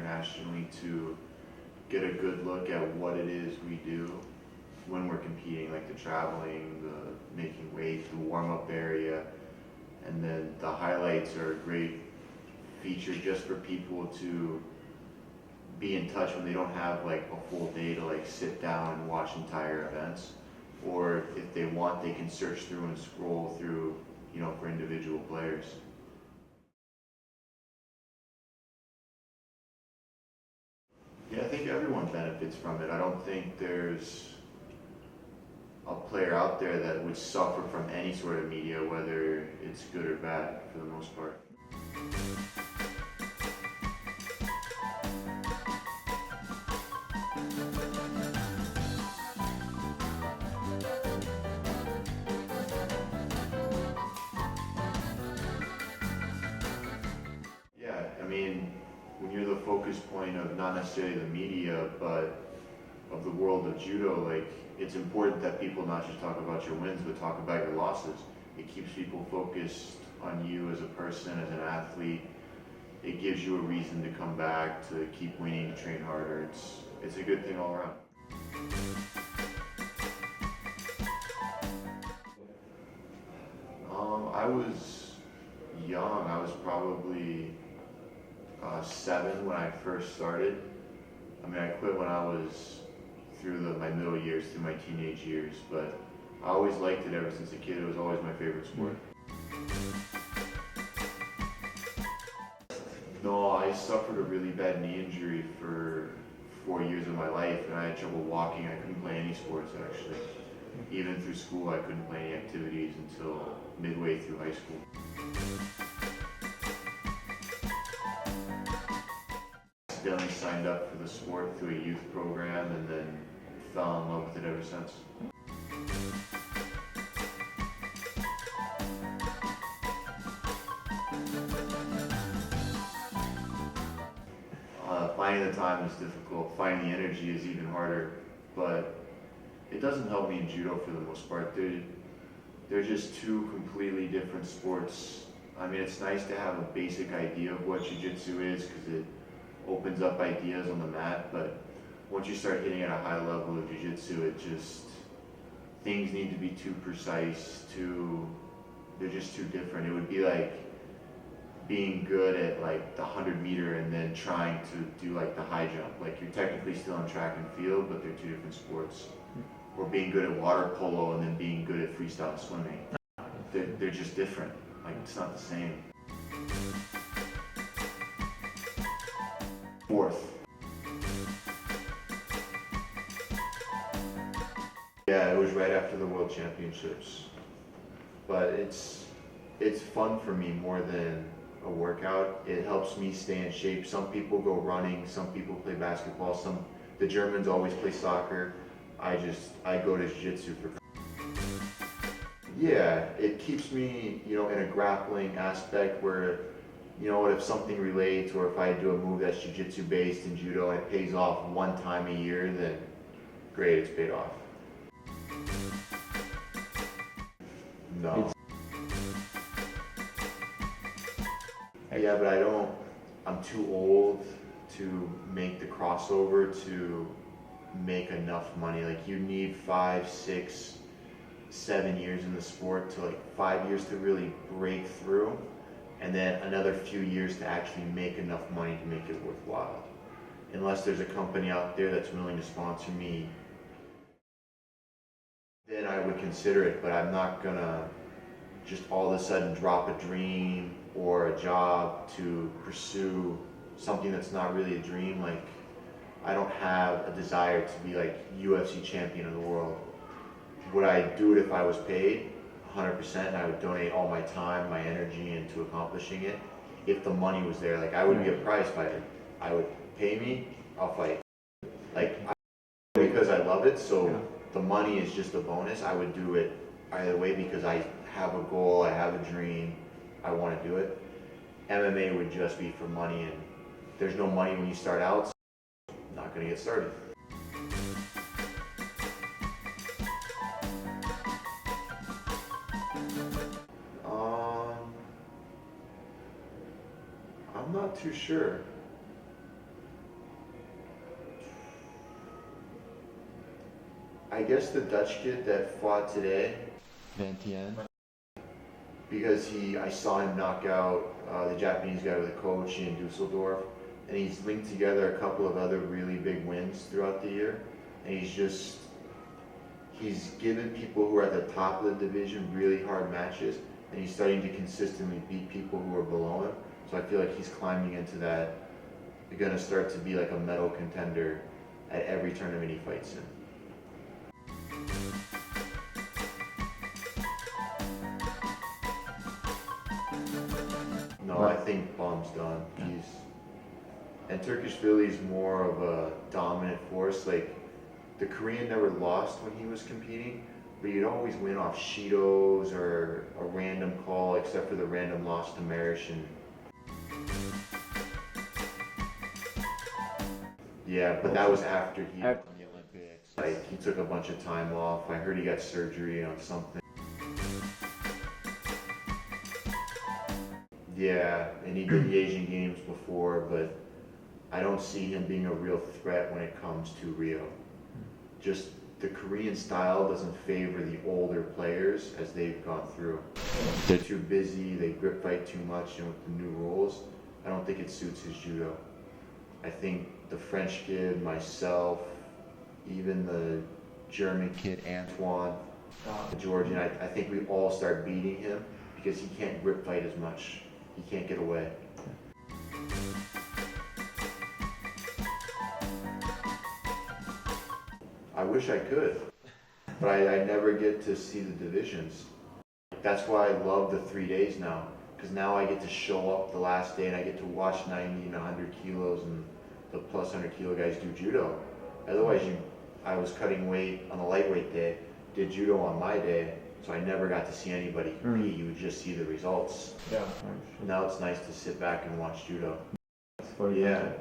internationally to get a good look at what it is we do when we're competing, like the traveling, the making weight, the warm-up area, and then the highlights are a great feature just for people to be in touch when they don't have like a full day to like sit down and watch entire events, or if they want, they can search through and scroll through, you know, for individual players. Yeah, I think everyone benefits from it. I don't think there's a player out there that would suffer from any sort of media, whether it's good or bad, for the most part. Yeah, I mean, when you're the focus point of not necessarily the media, but of the world of judo, like, it's important that people not just talk about your wins, but talk about your losses. It keeps people focused on you as a person, as an athlete. It gives you a reason to come back, to keep winning, to train harder. It's a good thing all around. I was young. I was probably 7 when I first started. I mean, I quit when I was through my middle years, through my teenage years, but I always liked it ever since a kid. It was always my favorite sport. No, I suffered a really bad knee injury for 4 years of my life, and I had trouble walking. I couldn't play any sports, actually. Even through school, I couldn't play any activities until midway through high school. Accidentally signed up for the sport through a youth program and then fell in love with it ever since. Finding the time is difficult. Finding the energy is even harder, but it doesn't help me in judo for the most part. They're just two completely different sports. I mean, it's nice to have a basic idea of what jiu-jitsu is because it opens up ideas on the mat, but once you start hitting at a high level of jiu-jitsu, things need to be too precise, they're just too different. It would be like being good at like the 100-meter and then trying to do like the high jump. Like, you're technically still on track and field, but they're two different sports. Or being good at water polo and then being good at freestyle swimming. They're just different. Like, it's not the same. Fourth. Yeah, it was right after the World Championships. But it's fun for me more than a workout. It helps me stay in shape. Some people go running, some people play basketball, the Germans always play soccer. I go to jiu-jitsu for. Yeah, it keeps me, you know, in a grappling aspect where, you know what, if something relates or if I do a move that's jiu-jitsu based in judo and it pays off one time a year, then great, it's paid off. No. Yeah, but I'm too old to make the crossover to make enough money. Like, you need 5, 6, 7 years in the sport to, like, 5 years to really break through, and then another few years to actually make enough money to make it worthwhile. Unless there's a company out there that's willing to sponsor me, then I would consider it, but I'm not gonna just all of a sudden drop a dream or a job to pursue something that's not really a dream. Like, I don't have a desire to be like UFC champion of the world. Would I do it if I was paid? 100%. I would donate all my time, my energy into accomplishing it. If the money was there, like, I would be a prize fighter. I would pay me, I'll fight. Like, because I love it, so the money is just a bonus. I would do it either way because I have a goal, I have a dream, I want to do it. MMA would just be for money, and there's no money when you start out, so I'm not going to get started. I'm not too sure. I guess the Dutch kid that fought today, Van Tien, because I saw him knock out the Japanese guy with a coach in Dusseldorf, and he's linked together a couple of other really big wins throughout the year, and he's given people who are at the top of the division really hard matches, and he's starting to consistently beat people who are below him. So I feel like he's climbing into that. You're gonna start to be like a medal contender at every tournament he fights in. No, I think Baum's done. And Turkish Philly's more of a dominant force. Like, the Korean never lost when he was competing, but you'd always win off Shidos or a random call, except for the random loss to Marish. Yeah, but that was after he won the Olympics. Like, he took a bunch of time off. I heard he got surgery on something. Yeah, and he did the Asian Games before, but I don't see him being a real threat when it comes to Rio. Just the Korean style doesn't favor the older players as they've gone through. They're too busy, they grip fight too much, and with the new rules, I don't think it suits his judo. I think the French kid, myself, even the German kid, Antoine, the Georgian, I think we all start beating him because he can't grip fight as much. He can't get away. I wish I could, but I never get to see the divisions. That's why I love the 3 days now, because now I get to show up the last day and I get to watch 90 and 100 kilos and the plus 100 kilo guys do judo. Otherwise, I was cutting weight on the lightweight day, did judo on my day, so I never got to see anybody compete. You would just see the results. Yeah. Now it's nice to sit back and watch judo. Yeah.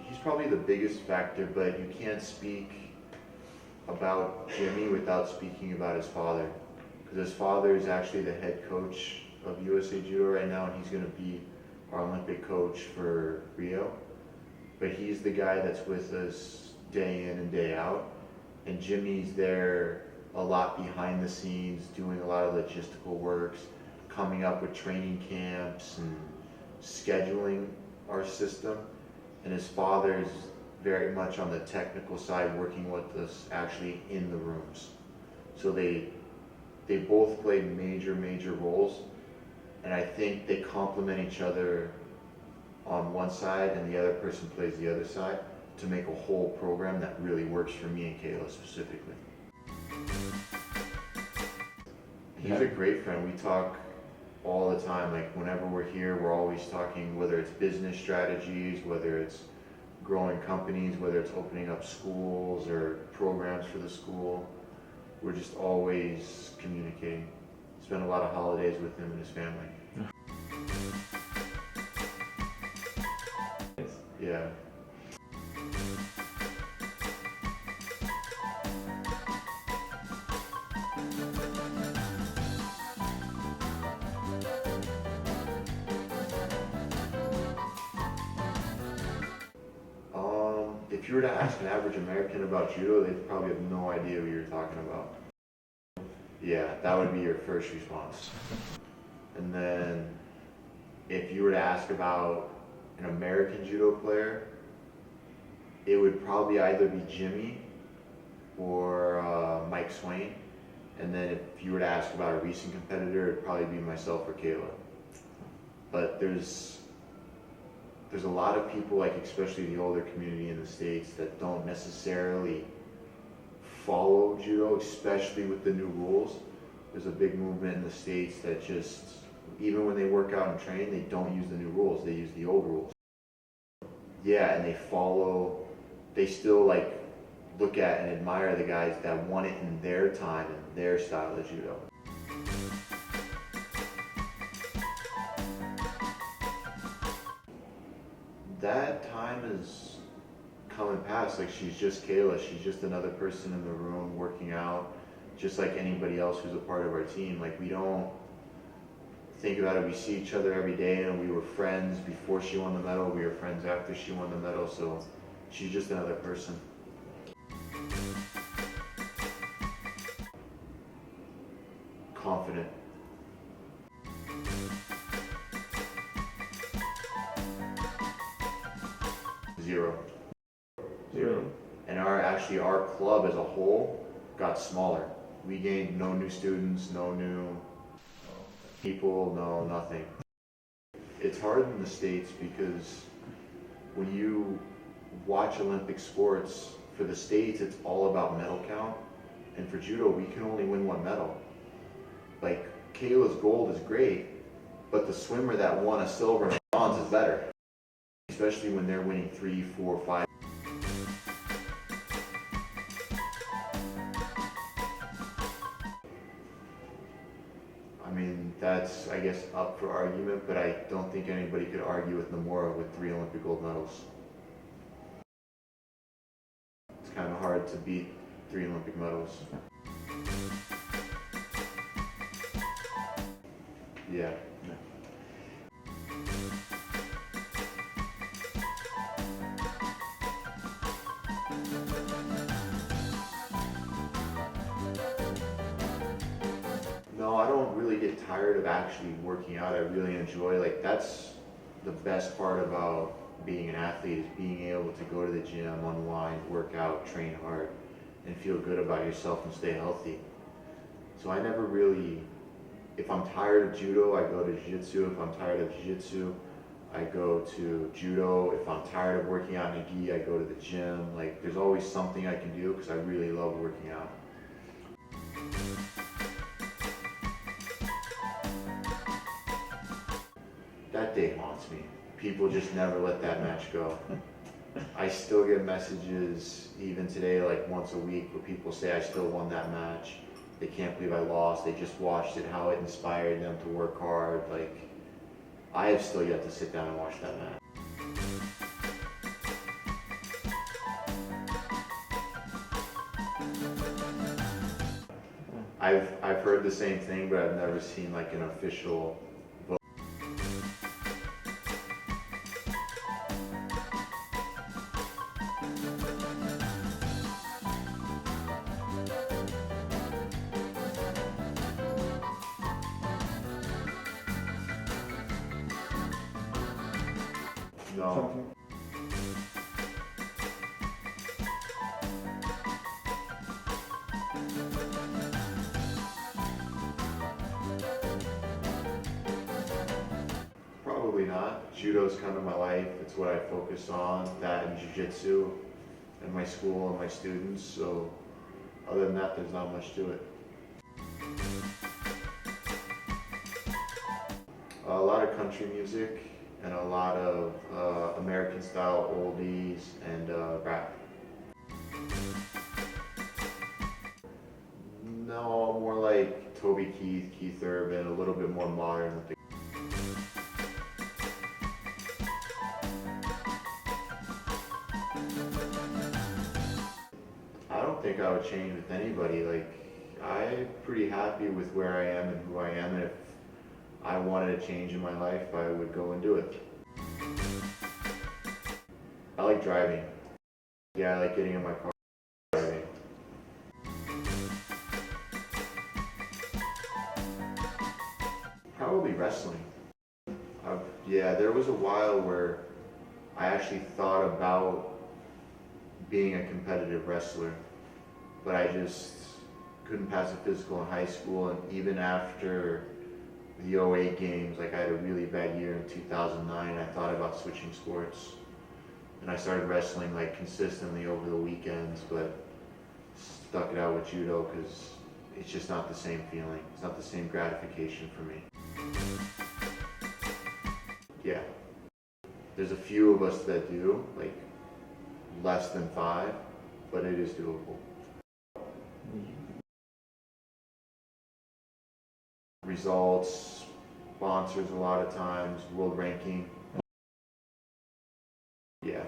He's probably the biggest factor, but you can't speak about Jimmy without speaking about his father, because his father is actually the head coach of USA Judo right now, and he's going to be our Olympic coach for Rio. But he's the guy that's with us day in and day out, and Jimmy's there a lot behind the scenes, doing a lot of logistical works, coming up with training camps and scheduling our system. And his father's very much on the technical side, working with us actually in the rooms. So they both play major roles, and I think they complement each other on one side, and the other person plays the other side to make a whole program that really works for me and Kayla specifically. He's a great friend. We talk all the time. Like, whenever we're here, we're always talking, whether it's business strategies, whether it's growing companies, whether it's opening up schools or programs for the school. We're just always communicating. Spend a lot of holidays with him and his family. Yeah. If you were to ask an average American about judo, they'd probably have no idea what you're talking about. Yeah, that would be your first response. And then if you were to ask about an American judo player, it would probably either be Jimmy or Mike Swain. And then if you were to ask about a recent competitor, it'd probably be myself or Kayla. But there's a lot of people, like especially the older community in the States, that don't necessarily follow judo, especially with the new rules. There's a big movement in the States that just, even when they work out and train, they don't use the new rules, they use the old rules. Yeah, and they still like look at and admire the guys that won it in their time and their style of judo. That time is come and pass. Like, she's just Kayla. She's just another person in the room working out, just like anybody else who's a part of our team. Like, we don't think about it. We see each other every day, and we were friends before she won the medal. We were friends after she won the medal. So she's just another person. Confident. Zero. And our club as a whole got smaller. We gained no new students, no new people, no nothing. It's hard in the States because when you watch Olympic sports, for the States it's all about medal count, and for judo we can only win one medal. Like, Kayla's gold is great, but the swimmer that won a silver and a bronze is better, especially when they're winning 3, 4, 5. I mean, that's, I guess, up for argument, but I don't think anybody could argue with Nomura with 3 Olympic gold medals. It's kind of hard to beat 3 Olympic medals. Yeah. No, I don't really get tired of actually working out. I really enjoy, like, that's the best part about being an athlete, is being able to go to the gym, unwind, work out, train hard, and feel good about yourself and stay healthy. So I never really, if I'm tired of judo, I go to jiu-jitsu. If I'm tired of jiu-jitsu, I go to judo. If I'm tired of working out in a gi, I go to the gym. Like, there's always something I can do because I really love working out. That day haunts me. People just never let that match go. I still get messages even today, like once a week, where people say I still won that match. They can't believe I lost. They just watched it, how it inspired them to work hard. Like, I have still yet to sit down and watch that match. I've heard the same thing, but I've never seen like an official vote. No. Probably not. Judo's kind of my life. It's what I focus on, that and jiu-jitsu, and my school and my students. So other than that, there's not much to it. A lot of country music and a lot of American style oldies and rap. No, more like Toby Keith, Keith Urban, a little bit more modern. I don't think I would change with anybody. Like, I'm pretty happy with where I am and who I am, and if I wanted a change in my life, I would go and do it. I like driving. Yeah, I like getting in my car and driving. Probably wrestling. Yeah, there was a while where I actually thought about being a competitive wrestler, but I just couldn't pass a physical in high school, and even after the '08 games, like I had a really bad year in 2009, I thought about switching sports. And I started wrestling like consistently over the weekends, but stuck it out with judo because it's just not the same feeling. It's not the same gratification for me. Yeah. There's a few of us that do, like less than 5, but it is doable. Results, sponsors a lot of times, world ranking. Yeah.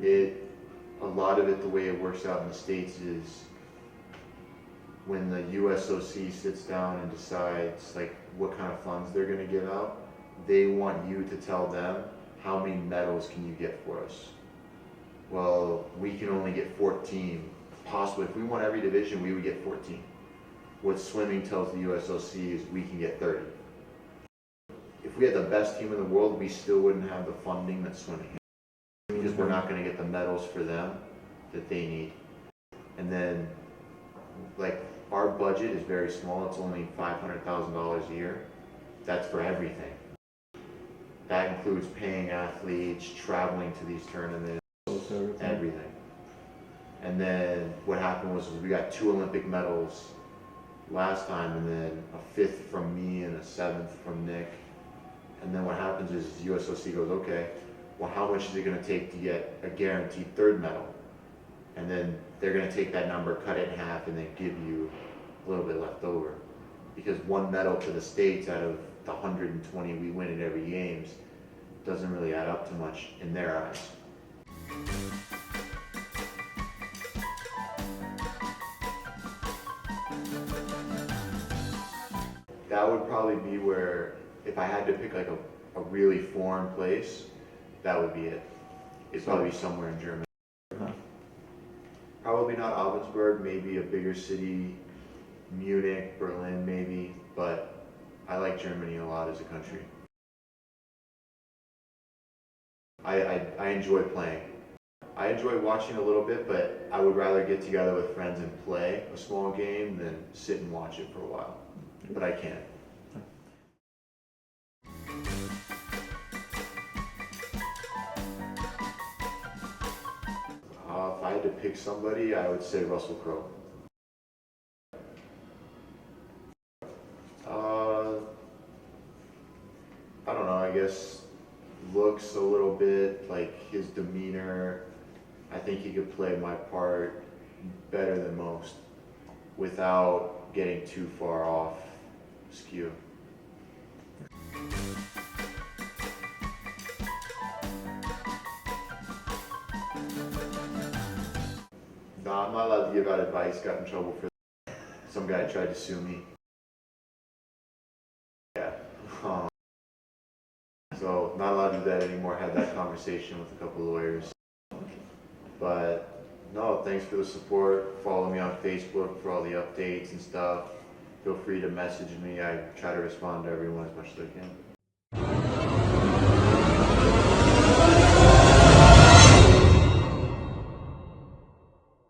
A lot of it, the way it works out in the States is when the USOC sits down and decides like what kind of funds they're going to give out, they want you to tell them how many medals can you get for us. Well, we can only get 14. Possibly, if we won every division, we would get 14. What swimming tells the USOC is we can get 30. If we had the best team in the world, we still wouldn't have the funding that swimming has, because we're not going to get the medals for them that they need. And then, like, our budget is very small. It's only $500,000 a year. That's for everything. That includes paying athletes, traveling to these tournaments, everything. And then what happened was we got 2 Olympic medals last time, and then a 5th from me and a 7th from Nick. And then what happens is USOC goes, okay, well, how much is it going to take to get a guaranteed 3rd medal? And then they're going to take that number, cut it in half, and then give you a little bit left over. Because 1 medal to the States out of the 120 we win in every games doesn't really add up to much in their eyes. That would probably be where, if I had to pick like a really foreign place, that would be it. It'd probably be somewhere in Germany. Probably not Augsburg, maybe a bigger city, Munich, Berlin maybe, but I like Germany a lot as a country. I enjoy playing. I enjoy watching a little bit, but I would rather get together with friends and play a small game than sit and watch it for a while. But I can. If I had to pick somebody, I would say Russell Crowe. I don't know, I guess looks a little bit, like his demeanor. I think he could play my part better than most without getting too far off skew. No, I'm not allowed to give out advice. Got in trouble for that. Some guy tried to sue me. Yeah. So not allowed to do that anymore. Had that conversation with a couple of lawyers. But no, thanks for the support. Follow me on Facebook for all the updates and stuff. Feel free to message me. I try to respond to everyone as much as I can.